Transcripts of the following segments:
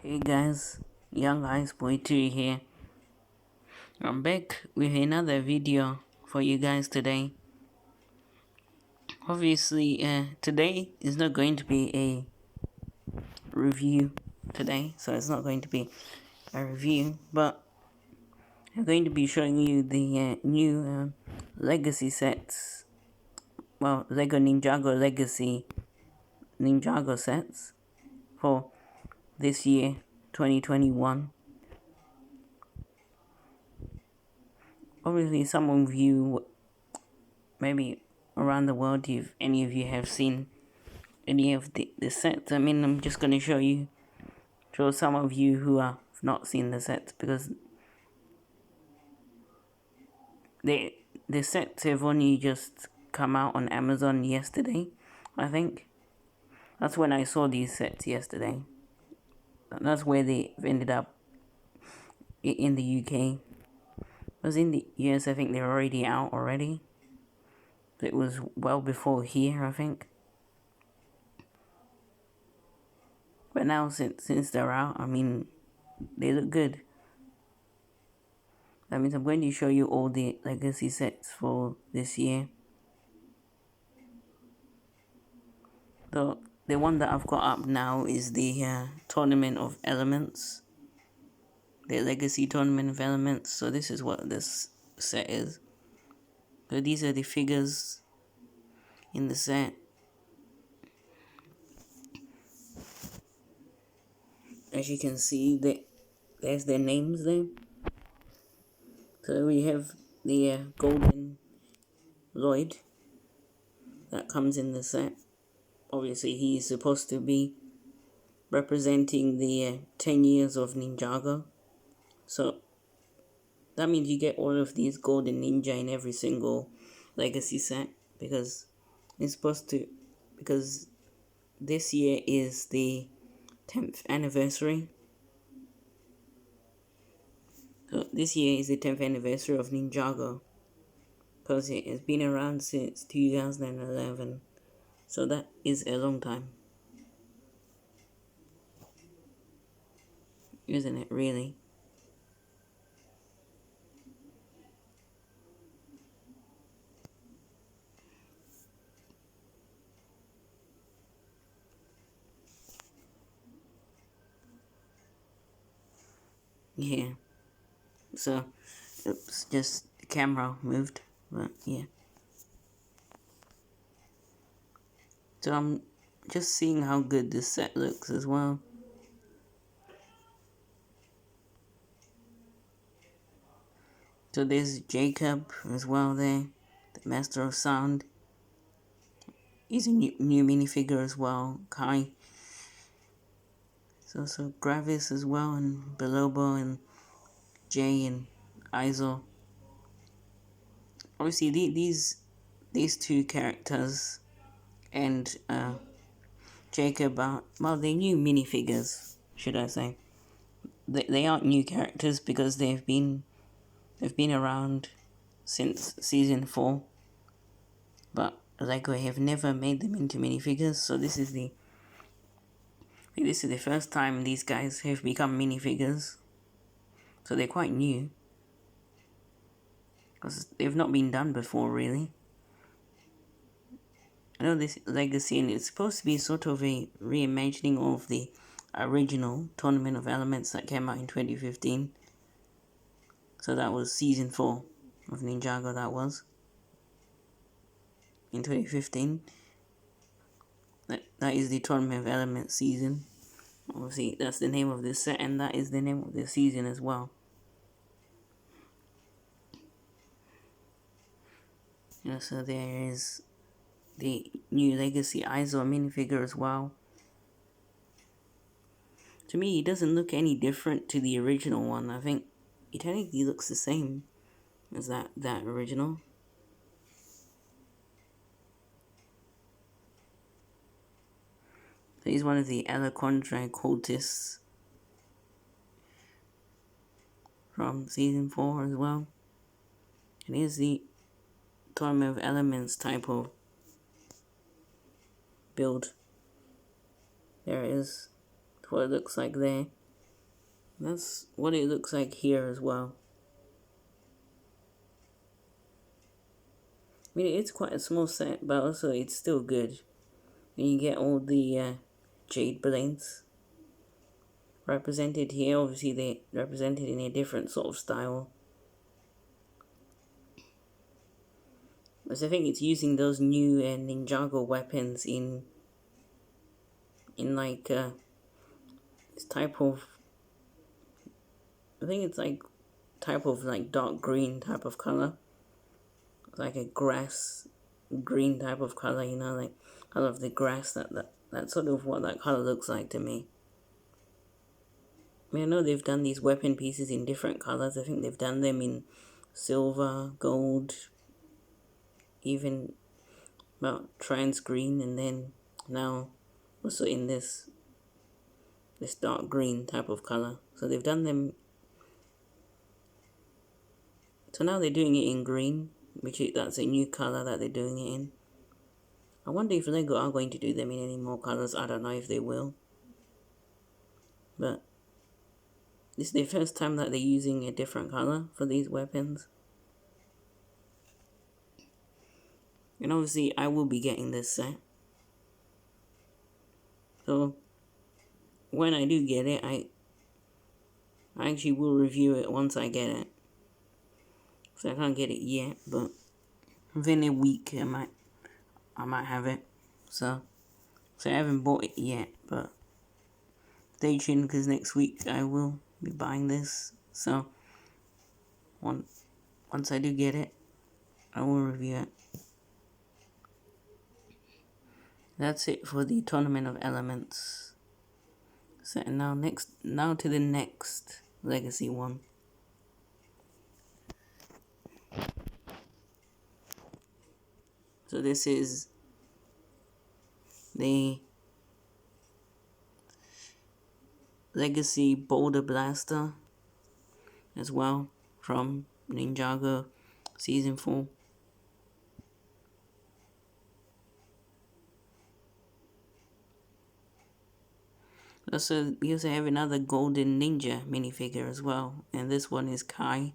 Hey guys, Young Eyes Boy 2 here. I'm back with another video for you guys today. Obviously, today is not going to be a review today, so it's not going to be a review, but I'm going to be showing you the new Legacy sets. Well, Lego Ninjago Legacy Ninjago sets for this year, 2021. Obviously, some of you, maybe around the world, if any of you have seen any of the sets, I'm just going to show some of you who have not seen the sets, because the sets have only just come out on Amazon yesterday, I think. That's when I saw these sets yesterday. That's where they ended up in the UK. Because in the US, I think they're already out already. It was well before here, I think. But now, since they're out, they look good. That means I'm going to show you all the Legacy sets for this year. The one that I've got up now is the Tournament of Elements. The Legacy Tournament of Elements. So this is what this set is. So these are the figures in the set. As you can see, there's their names there. So we have the Golden Lloyd that comes in the set. Obviously, he's supposed to be representing the 10 years of Ninjago. So that means you get all of these golden ninja in every single Legacy set, because it's supposed to, because this year is the 10th anniversary. So this year is the 10th anniversary of Ninjago, because it has been around since 2011. So that is a long time, isn't it, really? Yeah. So, oops, just the camera moved, but yeah. So I'm just seeing how good this set looks as well. So there's Jacob as well there, the Master of Sound. He's a new minifigure as well, Kai. So Gravis as well, and Belobo, and Jay, and Izo. Obviously, these two characters and Jacob are, well, they're new minifigures, should I say. They aren't new characters because they've been around since season 4, but Lego have never made them into minifigures. So this is the first time these guys have become minifigures. So they're quite new, because they've not been done before, really. I know this Legacy, and it's supposed to be sort of a reimagining of the original Tournament of Elements that came out in 2015. So that was season 4 of Ninjago, that was in 2015. That is the Tournament of Elements season. Obviously, that's the name of this set, and that is the name of the season as well. Yeah, so there is the new Legacy Izo minifigure as well. To me, it doesn't look any different to the original one. I think it technically looks the same as that original. So he's one of the Alakondra cultists from season 4 as well. And here's the Tournament of Elements type of build. There it is. That's what it looks like there. That's what it looks like here as well. I mean, it's quite a small set, but also it's still good. And you get all the jade blades represented here. Obviously, they represented in a different sort of style. Because I think it's using those new Ninjago weapons in like this type of, I think it's like type of like dark green type of color, like a grass green type of color, you know, like color of the grass. That's sort of what that color looks like to me. I mean, I know they've done these weapon pieces in different colors. I think they've done them in silver, gold, even about trans green, and then now also in this dark green type of color. So they've done them. So now they're doing it in green, that's a new color that they're doing it in. I wonder if Lego are going to do them in any more colors. I don't know if they will. But this is the first time that they're using a different color for these weapons. And obviously I will be getting this set. So when I do get it, I actually will review it once I get it. So I can't get it yet, but within a week I might have it. So I haven't bought it yet, but stay tuned because next week I will be buying this. So once I do get it, I will review it. That's it for the Tournament of Elements. So now to the next Legacy one. So this is the Legacy Boulder Blaster as well from Ninjago Season 4. We also have another Golden Ninja minifigure as well, and this one is Kai.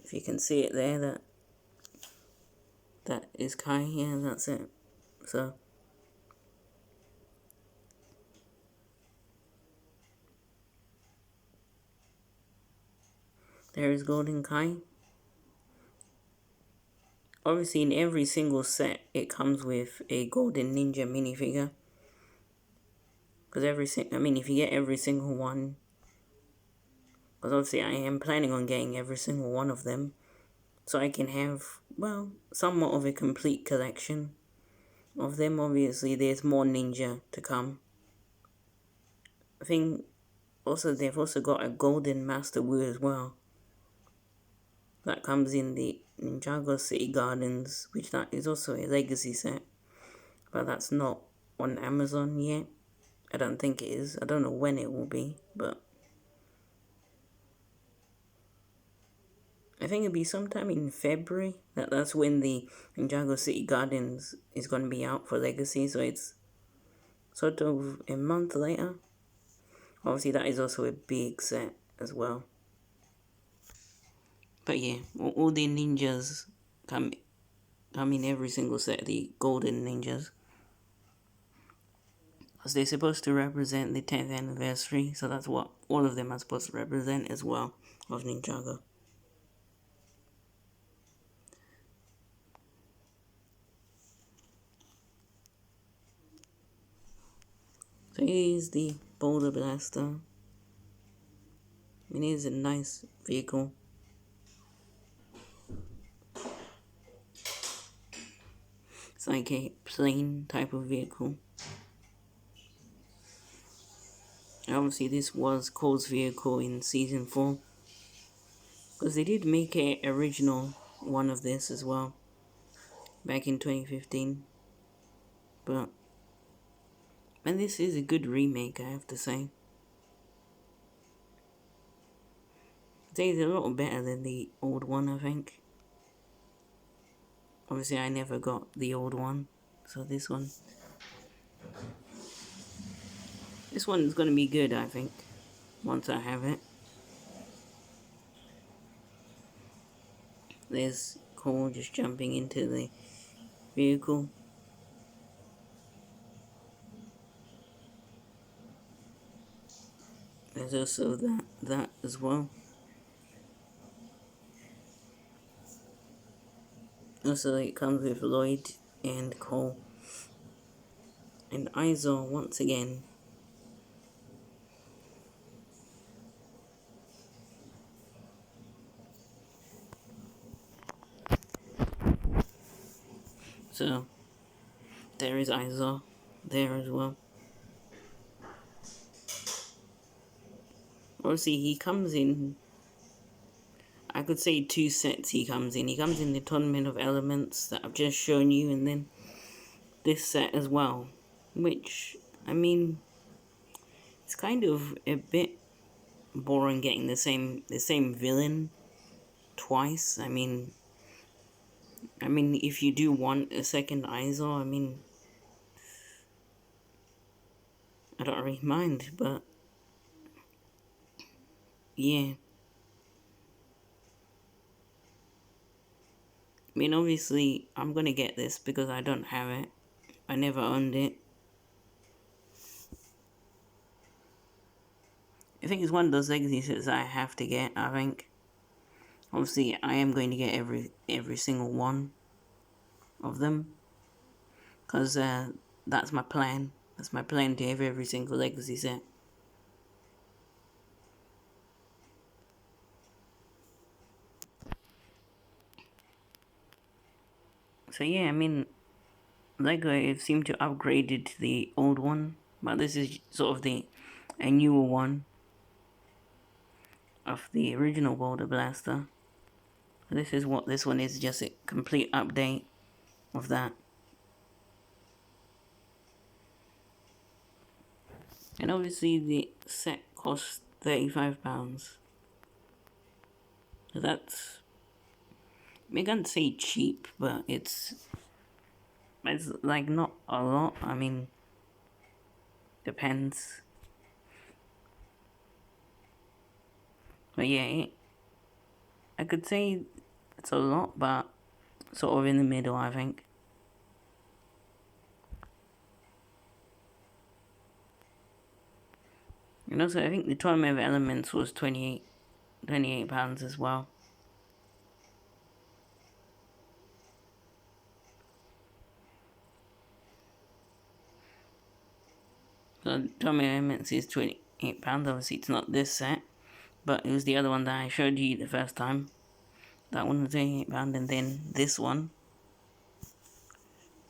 If you can see it there, that is Kai. Yeah, that's it. So there is Golden Kai. Obviously, in every single set, it comes with a Golden Ninja minifigure. Because if you get every single one, because obviously I am planning on getting every single one of them, so I can have, well, somewhat of a complete collection of them. Obviously, there's more ninja to come. I think they've also got a Golden Master Wu as well. That comes in the Ninjago City Gardens, which that is also a legacy set, but that's not on Amazon yet. I don't think it is. I don't know when it will be, but I think it'll be sometime in February. That's when the Ninjago City Gardens is going to be out for Legacy, so it's sort of a month later. Obviously, that is also a big set as well. But yeah, all the ninjas come in every single set, the golden ninjas. Because they're supposed to represent the 10th anniversary, so that's what all of them are supposed to represent as well, of Ninjago. So here's the Boulder Blaster. It is a nice vehicle. It's like a plane type of vehicle. Obviously this was Cole's vehicle in Season 4. Because they did make an original one of this as well. Back in 2015. And this is a good remake, I have to say. It's a little better than the old one, I think. Obviously, I never got the old one, so this one This one's gonna be good, I think, once I have it. There's Cole just jumping into the vehicle. There's also that as well. Also, it comes with Lloyd and Cole. And Izor once again. So, there is Izor there as well. Obviously, he comes in, I could say 2 sets he comes in. He comes in the Tournament of Elements that I've just shown you, and then this set as well. Which, I mean, it's kind of a bit boring getting the same villain twice. I mean, if you do want a second Izor, I mean, I don't really mind, but yeah. I mean, obviously, I'm gonna get this because I don't have it. I never owned it. I think it's one of those legacy sets I have to get, I think. Obviously, I am going to get every single one of them. Because that's my plan. That's my plan, to have every single legacy set. So yeah, I mean, Lego it seemed to upgraded the old one, but this is sort of a newer one of the original Boulder Blaster. This is what this one is, just a complete update of that. And obviously the set costs £35. So that's, I can't say cheap, but it's like not a lot. I mean, depends. But yeah, I could say it's a lot, but sort of in the middle, I think. And also, I think the Tournament of Elements was £28 as well. So the Tournament of Elements is £28. Obviously, it's not this set, but it was the other one that I showed you the first time. That one was £28, and then this one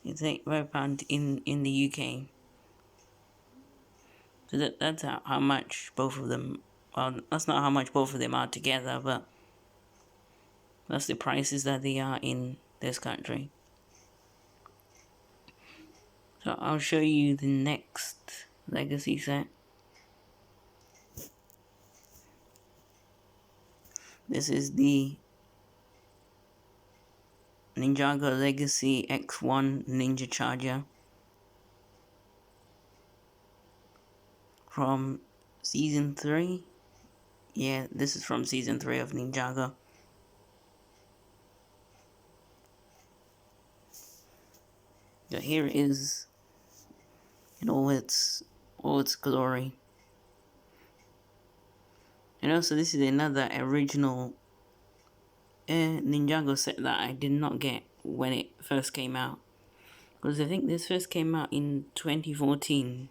is £85 in the UK. So that's how much both of them. Well, that's not how much both of them are together, but that's the prices that they are in this country. So I'll show you the next legacy set. This is the NINJAGO Legacy X1 Ninja Charger from Season 3. Yeah, this is from Season 3 of Ninjago. So here it is in all its glory. And also this is another original Ninjago set that I did not get when it first came out. Because I think this first came out in 2014.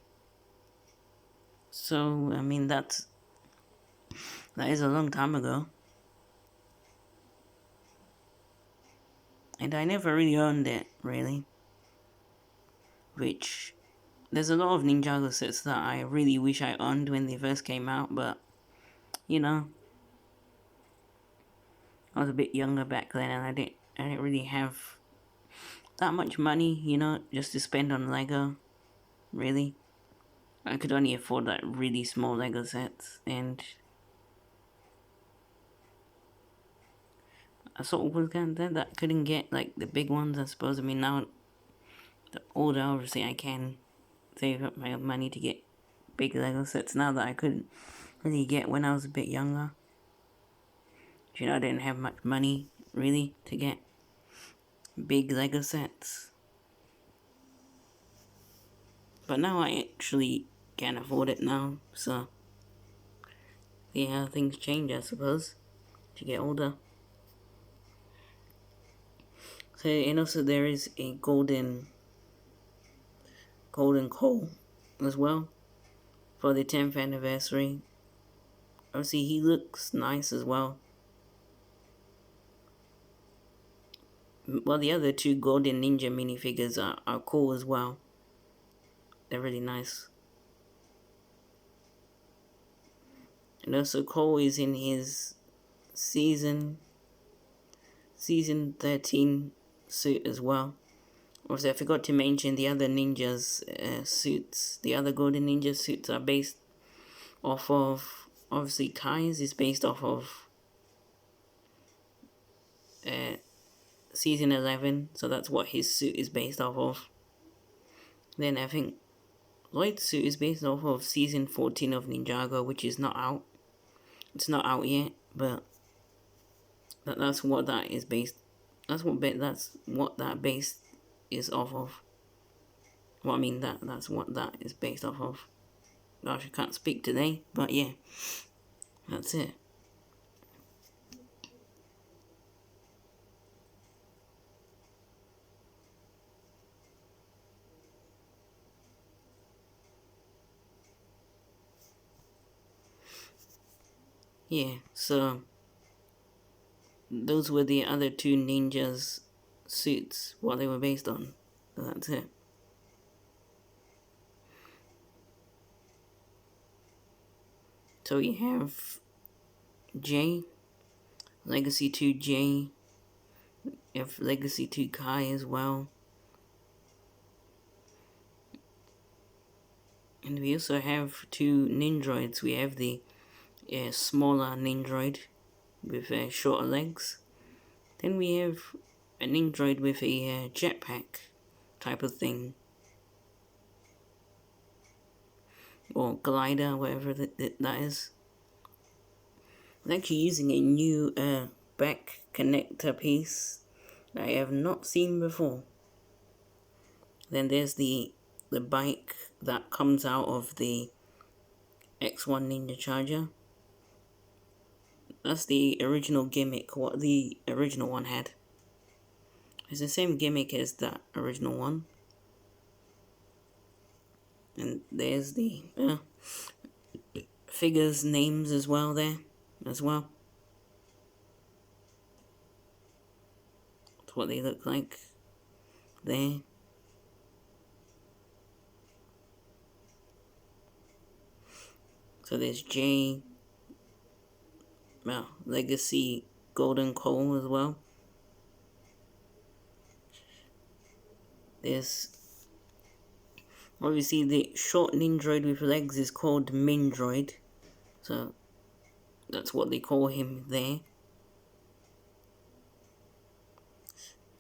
So, I mean, that is a long time ago. And I never really owned it, really. Which, there's a lot of Ninjago sets that I really wish I owned when they first came out, but, you know, I was a bit younger back then and I didn't really have that much money, you know, just to spend on Lego, really. I could only afford like really small Lego sets, and I sort of was kind of that couldn't get like the big ones, I suppose. I mean, now the older, obviously, I can save up my money to get big Lego sets now that I couldn't really get when I was a bit younger. You know, I didn't have much money, really, to get big Lego sets. But now I actually can afford it now, so yeah, things change, I suppose, as you get older. So, and also there is a golden coal as well for the 10th anniversary. Obviously, he looks nice as well. Well, the other two golden ninja minifigures are cool as well. They're really nice. And also Cole is in his season 13 suit as well. Also, I forgot to mention the other ninjas suits. The other golden ninja suits are based off of, obviously Kai's is based off of season 11, so that's what his suit is based off of. Then I think Lloyd's suit is based off of season 14 of Ninjago, which is not out. It's not out yet, but that's what that is based. That's what that base is off of. Well, I mean that's what that is based off of. Gosh, I can't speak today, but yeah, that's it. Yeah, so those were the other two ninjas' suits, what they were based on. So that's it. So you have J, Legacy 2 J, you have Legacy 2 Kai as well. And we also have two Nindroids. We have the smaller Nindroid with shorter legs. Then we have an Nindroid with a jetpack type of thing. Or glider, whatever that is. I'm actually using a new back connector piece that I have not seen before. Then there's the bike that comes out of the X1 Ninja Charger. That's the original gimmick, what the original one had. It's the same gimmick as that original one. And there's the figures' names as well there, as well. That's what they look like there. So there's J, Legacy Golden Coal as well. There's obviously the short Nindroid with legs is called Mindroid, so that's what they call him there.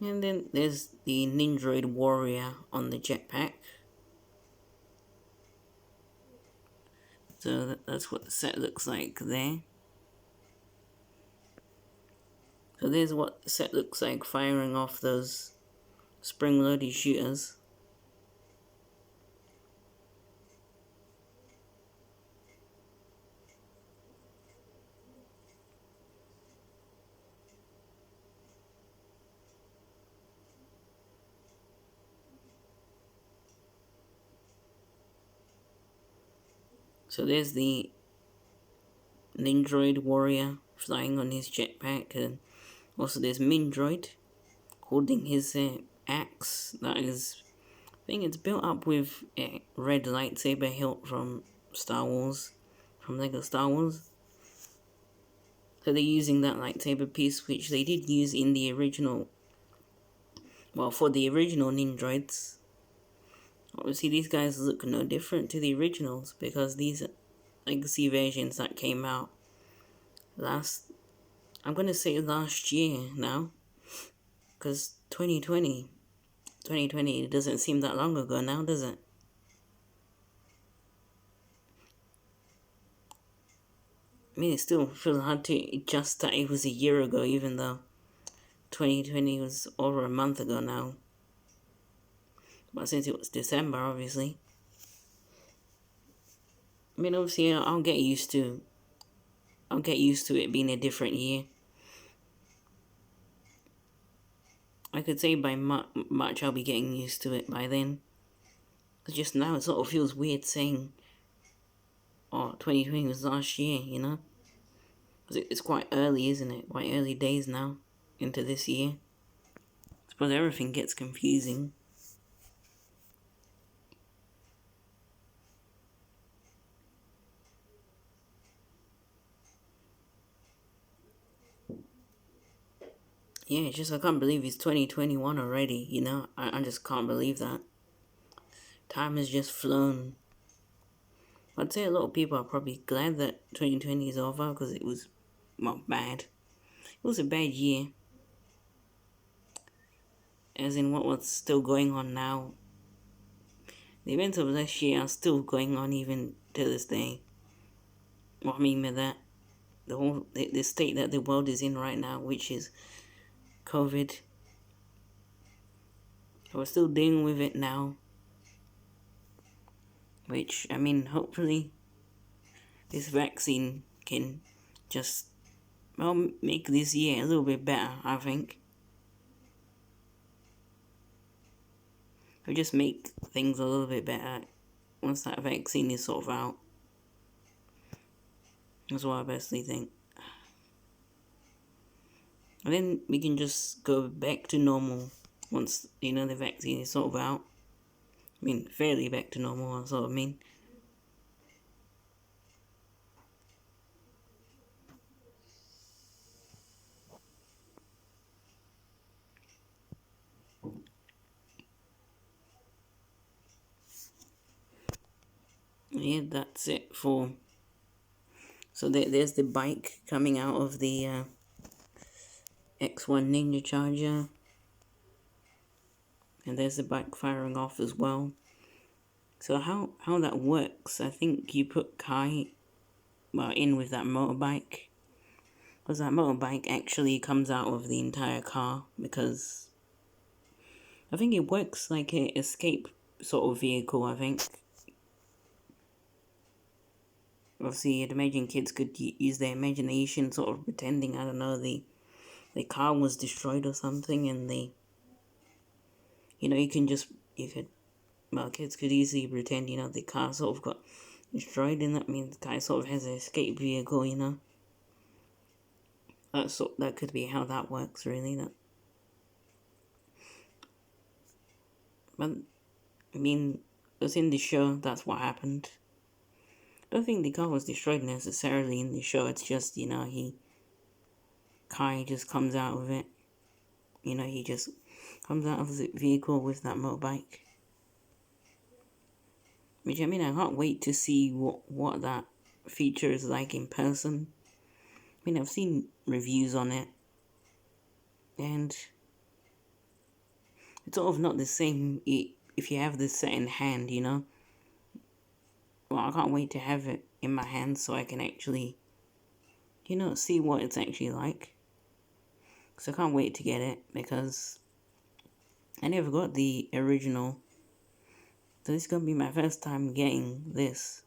And then there's the Nindroid Warrior on the jetpack. So that's what the set looks like there. So there's what the set looks like firing off those spring-loaded shooters. So there's the Nindroid Warrior flying on his jetpack, and also there's Mindroid holding his axe. That is, I think it's built up with a red lightsaber hilt from Star Wars, from Lego Star Wars. So they're using that lightsaber piece, which they did use in the original, well, for the original Nindroids. Obviously, these guys look no different to the originals because these Legacy versions that came out I'm going to say last year now, because 2020, it doesn't seem that long ago now, does it? I mean, it still feels hard to adjust that it was a year ago, even though 2020 was over a month ago now. But since it was December, obviously. I mean, obviously, I'll get used to it being a different year. I could say by March I'll be getting used to it by then. Because just now it sort of feels weird saying, oh, 2020 was last year, you know? Because it's quite early, isn't it? Quite early days now into this year. I suppose everything gets confusing. Yeah, it's just I can't believe it's 2021 already, you know? I just can't believe that. Time has just flown. I'd say a lot of people are probably glad that 2020 is over because it was, well, bad. It was a bad year. As in what was still going on now. The events of last year are still going on even to this day. What I mean by that, the state that the world is in right now, which is COVID. We're still dealing with it now. Which, I mean, hopefully this vaccine can just, well, make this year a little bit better, I think. It'll just make things a little bit better once that vaccine is sort of out. That's what I personally think. And then we can just go back to normal once, you know, the vaccine is sort of out. I mean, fairly back to normal, that's what I mean. Yeah, that's it for... So there's the bike coming out of the X1 Ninja Charger. And there's the bike firing off as well. So how that works, I think you put Kai in with that motorbike. Because that motorbike actually comes out of the entire car. Because I think it works like an escape sort of vehicle, I think. Obviously, I'd imagine kids could use their imagination, sort of pretending, I don't know, the car was destroyed or something, and you know, kids could easily pretend, you know, the car sort of got destroyed, and that means the guy sort of has an escape vehicle, you know. That could be how that works, really. But I mean, it's in the show. That's what happened. I don't think the car was destroyed necessarily in the show. It's just, you know, Kai just comes out of it. You know, he just comes out of the vehicle with that motorbike. Which, I mean, I can't wait to see what that feature is like in person. I mean, I've seen reviews on it, and it's sort of not the same if you have this set in hand, you know. Well, I can't wait to have it in my hand so I can actually, you know, see what it's actually like. So I can't wait to get it because I never got the original. So this is going to be my first time getting this.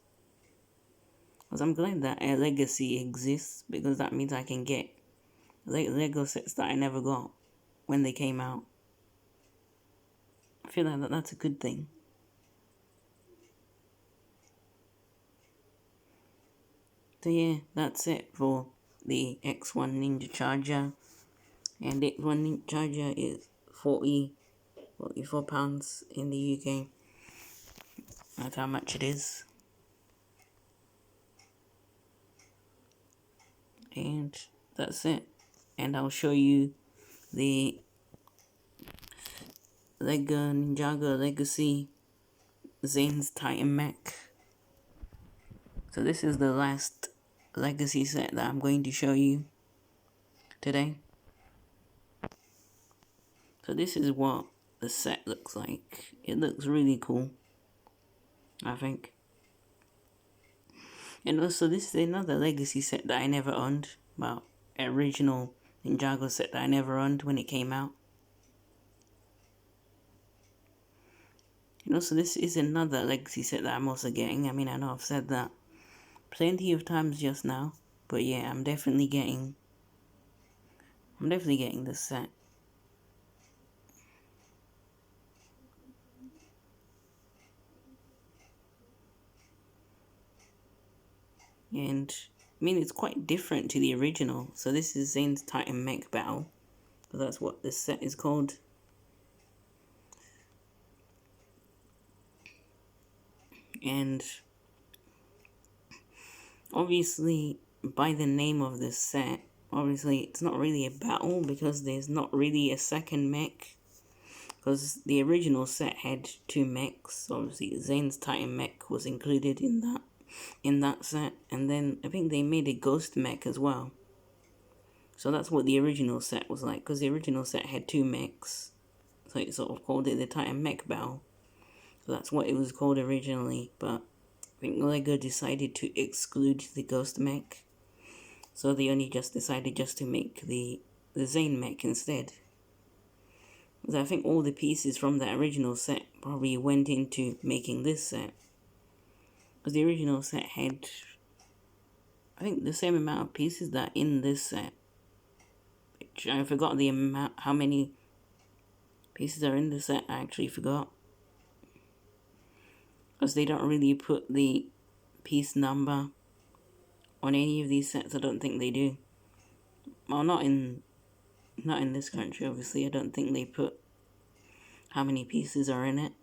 Because I'm glad that a Legacy exists because that means I can get Lego sets that I never got when they came out. I feel like that's a good thing. So yeah, that's it for the X1 Ninja Charger. And the X1 Ninja Charger is £44 in the UK. That's how much it is. And that's it. And I'll show you the NINJAGO Legacy Zane's Titan Mech. So this is the last Legacy set that I'm going to show you today. So this is what the set looks like. It looks really cool, I think. And also, this is another Legacy set that I never owned. Well, original Ninjago set that I never owned when it came out. And also, this is another Legacy set that I'm also getting. I mean, I know I've said that plenty of times just now, but yeah, I'm definitely getting this set. And I mean, it's quite different to the original. So this is Zane's Titan Mech Battle. So that's what this set is called. And obviously, by the name of this set, obviously it's not really a battle because there's not really a second mech. Because the original set had 2 mechs. Obviously, Zane's Titan Mech was included in that set. And then I think they made a Ghost Mech as well. So that's what the original set was like. Because the original set had 2 mechs. So it sort of called it the Titan Mech Battle. So that's what it was called originally. But I think LEGO decided to exclude the Ghost Mech. So they only just decided just to make the Zane Mech instead. Because I think all the pieces from the original set probably went into making this set. Because the original set had, I think, the same amount of pieces that in this set. Which I forgot the amount, how many pieces are in the set, I actually forgot. Because they don't really put the piece number on any of these sets, I don't think they do. Well, not in this country, obviously. I don't think they put how many pieces are in it.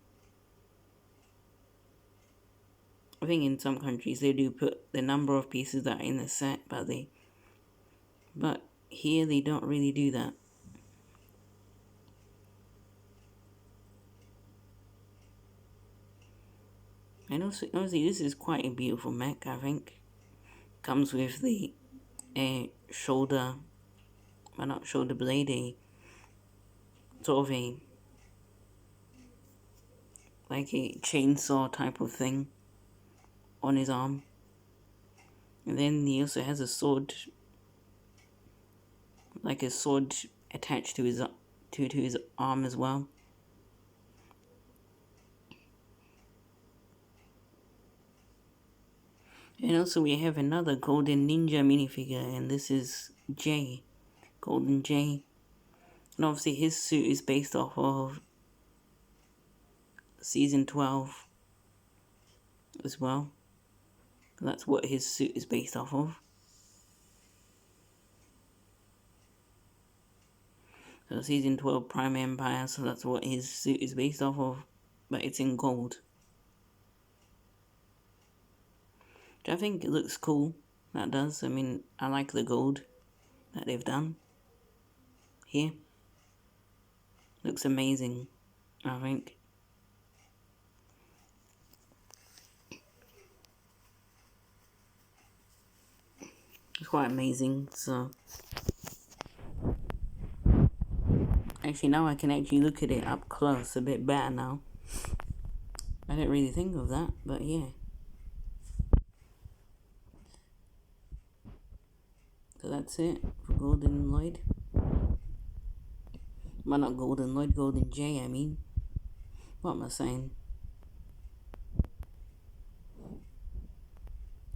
I think in some countries they do put the number of pieces that are in the set, but here they don't really do that. And also, obviously, this is quite a beautiful mech, I think. Comes with the shoulder, well, not shoulder blade, a sort of like a chainsaw type of thing on his arm. And then he also has a sword, like a sword attached to his arm as well. And also we have another Golden Ninja minifigure, and this is Jay, Golden Jay. And obviously his suit is based off of Season 12 as well. That's what his suit is based off of. So Season 12 Prime Empire, so that's what his suit is based off of. But it's in gold. Which I think it looks cool. That does. I mean, I like the gold that they've done here. Looks amazing, I think. It's quite amazing, so... Actually, now I can actually look at it up close a bit better now. I didn't really think of that, but yeah. So that's it for Golden Lloyd. Well, not Golden Lloyd, Golden Jay, I mean. What am I saying?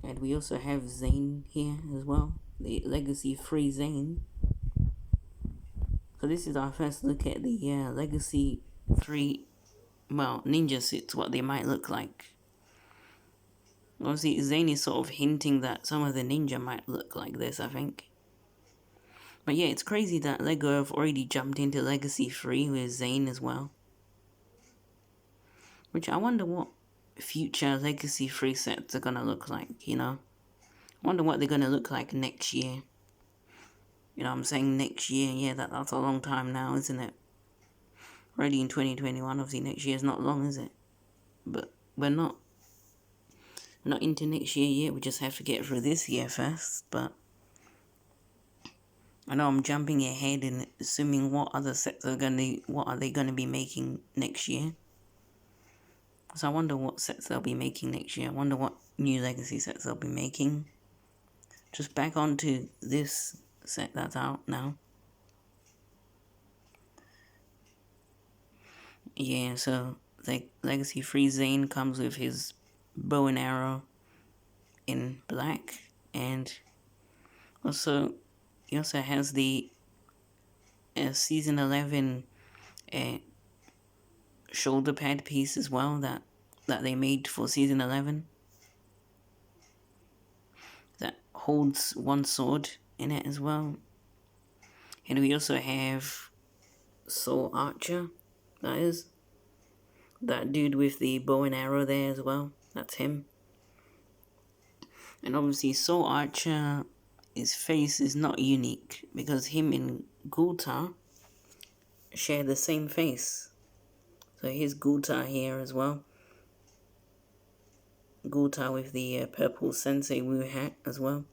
And we also have Zane here as well. The Legacy Free Zane. So this is our first look at the Legacy 3, well, ninja suits, what they might look like. Obviously, Zane is sort of hinting that some of the ninja might look like this, I think. But yeah, it's crazy that LEGO have already jumped into Legacy 3 with Zane as well. Which I wonder what future Legacy 3 sets are gonna look like, you know? I wonder what they're gonna look like next year. You know what I'm saying? Next year, yeah, that's a long time now, isn't it? Already in 2021, obviously next year is not long, is it? But we're not into next year yet, we just have to get through this year first, but... I know I'm jumping ahead and assuming what other sets what are they gonna be making next year? So I wonder what sets they'll be making next year. I wonder what new Legacy sets they'll be making. Just back onto this set that's out now. Yeah, so the Legacy Free Zane comes with his bow and arrow in black, and also he also has the season 11 shoulder pad piece as well that they made for season 11 that holds one sword in it as well. And we also have Soul Archer, that is that dude with the bow and arrow there as well. That's him. And obviously Soul Archer, his face is not unique because him and Gultar share the same face. So here's Gultar here as well. Gultar with the purple Sensei Wu hat as well.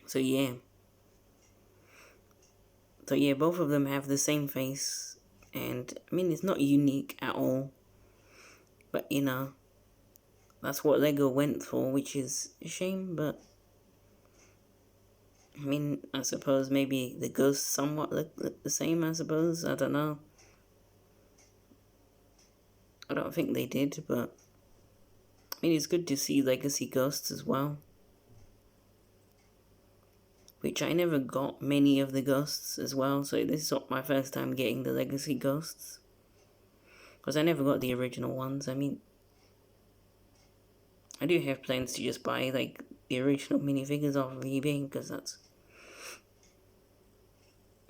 So yeah, both of them have the same face, and I mean it's not unique at all, but you know, that's what Lego went for, which is a shame. But I mean, I suppose maybe the ghosts somewhat look the same, I suppose, I don't know. I don't think they did, but I mean it's good to see Legacy ghosts as well. Which I never got many of the ghosts as well, so this is my first time getting the Legacy ghosts. Because I never got the original ones. I mean, I do have plans to just buy, like, the original minifigures off of eBay, because that's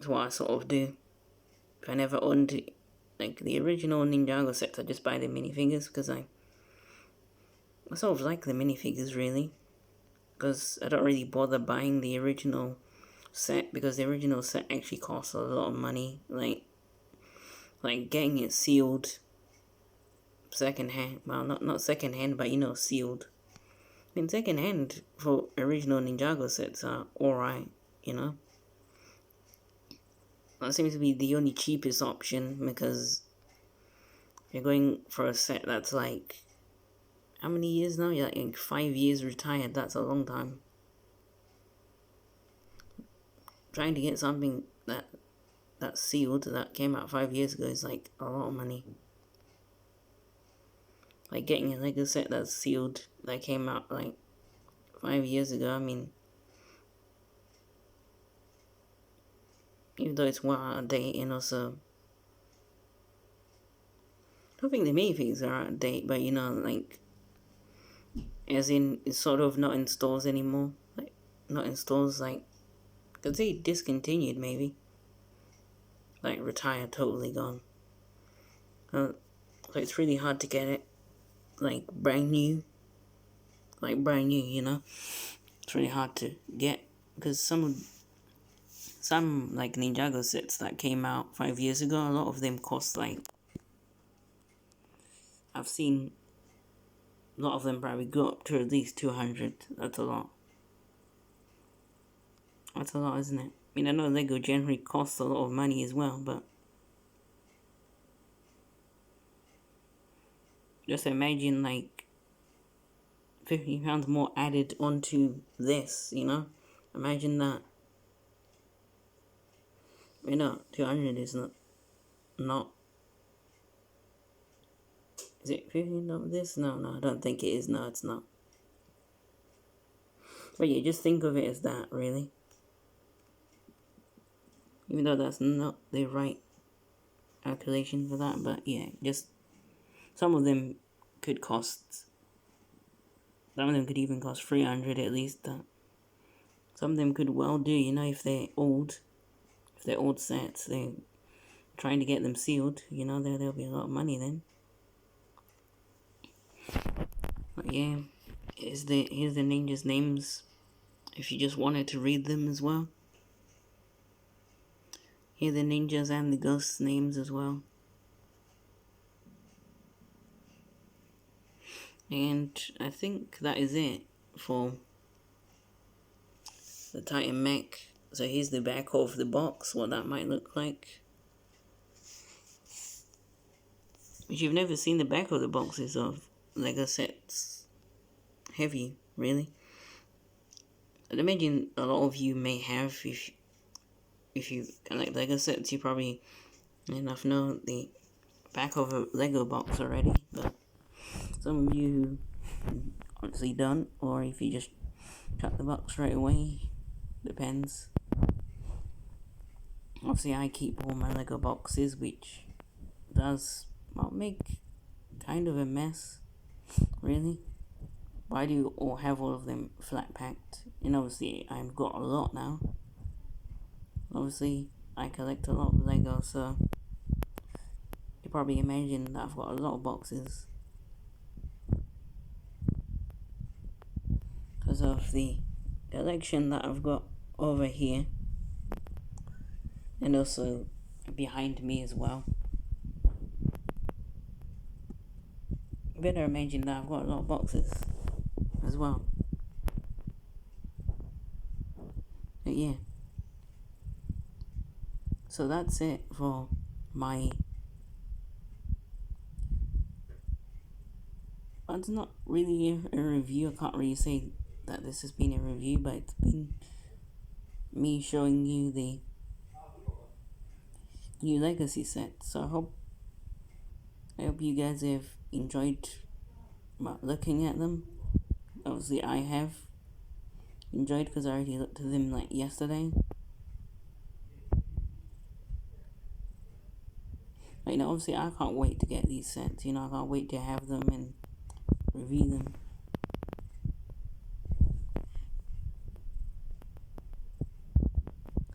what I sort of do. If I never owned, like, the original Ninjago sets, I just buy the minifigures, because I sort of like the minifigures, really. Because I don't really bother buying the original set, because the original set actually costs a lot of money. Like getting it sealed second hand, well, not second hand, but you know, sealed. I mean, second hand for original Ninjago sets are alright, you know. That seems to be the only cheapest option, because you're going for a set that's like, how many years now? You're like 5 years retired. That's a long time. Trying to get something that's sealed that came out 5 years ago is like a lot of money. Like getting a Lego set that's sealed that came out like 5 years ago. I mean, even though it's well out of date, and also I don't think the minifigs are out of date, but you know, like, as in it's sort of not in stores anymore. Like, not in stores, like, because they discontinued, maybe. Like, retired, totally gone. So it's really hard to get it, like, brand new. Like, brand new, you know? It's really hard to get, because some like, Ninjago sets that came out 5 years ago, a lot of them cost, like, I've seen a lot of them probably go up to at least 200. That's a lot. That's a lot, isn't it? I mean, I know Lego generally costs a lot of money as well, but just imagine, like, £50 more added onto this, you know? Imagine that. You know, 200 is not. Is it 15 of this? No, I don't think it is. No, it's not. But yeah, just think of it as that, really. Even though that's not the right calculation for that, but yeah, just some of them could cost. Some of them could even cost 300 at least. Some of them could well do, you know, if they're old. If they're old sets, they're trying to get them sealed, you know, there'll be a lot of money then. But yeah, here's the ninjas' names, if you just wanted to read them as well. Here are the ninjas and the ghosts' names as well. And I think that is it for the Titan Mech. So here's the back of the box, what that might look like. If you've never seen the back of the boxes of Lego sets, heavy, really. I'd imagine a lot of you may have, if you collect Lego sets, you probably enough know the back of a Lego box already, but some of you who honestly don't, or if you just cut the box right away, depends. Obviously I keep all my Lego boxes, which does, well, make kind of a mess, really. Why do you all have all of them flat packed? And obviously I've got a lot now. Obviously I collect a lot of Lego, so you probably imagine that I've got a lot of boxes because of the collection that I've got over here and also behind me as well. You better imagine that I've got a lot of boxes as well. But yeah, so that's it for my, it's not really a review. I can't really say that this has been a review, but it's been me showing you the new Legacy set. So I hope you guys have enjoyed looking at them. Obviously I have enjoyed because I already looked at them like yesterday. But, obviously I can't wait to get these sets. I can't wait to have them and review them.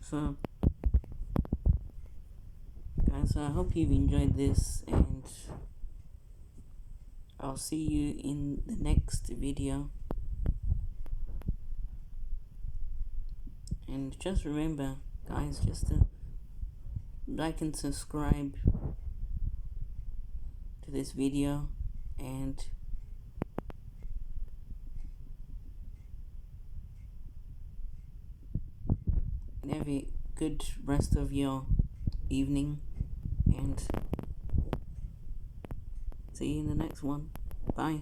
So guys, I hope you've enjoyed this, and I'll see you in the next video. And just remember, guys, just to like and subscribe to this video, and have a good rest of your evening, and see you in the next one. Bye.